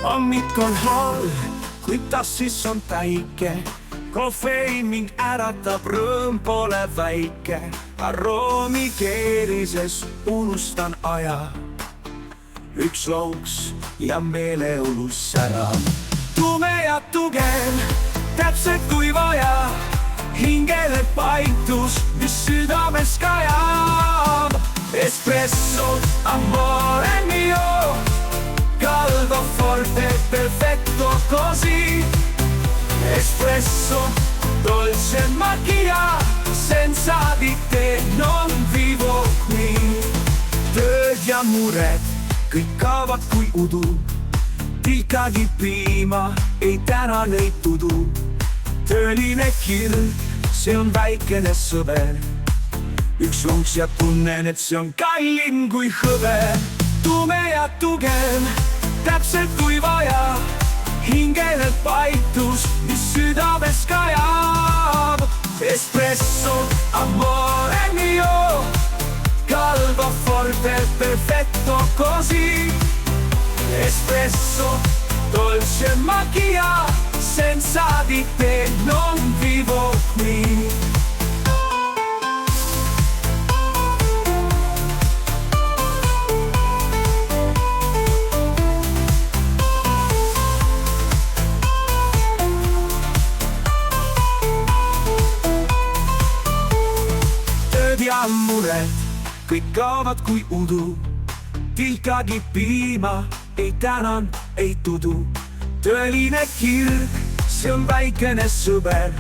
hommik on halb, kuid tassis on päike. Kofein mind äratab, rõõm pole väike. Aroomi keerises unustan aja. Üks lonks ja meeleolus särab. Tume ja tugev, täpselt kui vaja. Hingele paitus, mis südames kajab. Espresso, amore mio, caldo forte, perfetto così. Espresso, dolce magia, senza di te non vivo qui. Tööd ja mured, kõik kaovad kui udu. Tilkagi piima, ei täna neid tudu. Tööline kirg, see on väikene sõber. Üks lonks ja tunnen, et see on kallim kui hõbe. Tume ja tugev, täpselt kui vaja. Hingele paitus, mis südames kajab. Espresso, amore mio, caldo forte, perfetto così. Espresso, dolce magia, senza di te non vivo qui. Ja mured, kõik kaovad kui udu. Tilkagi piima, ei tänan, ei tudu. Tõeline kirg, see on väikene sõber.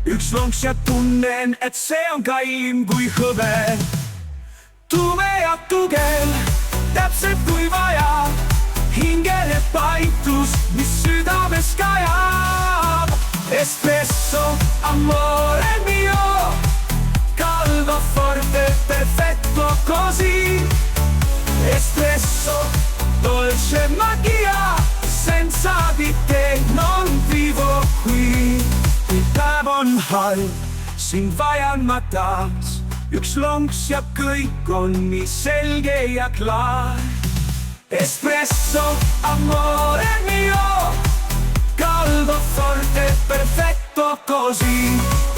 Üks lonks ja tunnen, et see on kallim kui hõbe. Tume ja tugev, täpselt kui vaja. Hingele paitus, mis südames kajab. Espresso, amore mio, caldo forte, perfetto così. Espresso, dolce magia, senza di te non vivo qui. Päev on halb, sind vajan ma taas. Üks lonks ja kõik on nii selge ja klaar. Espresso, amore mio, caldo forte, perfetto così.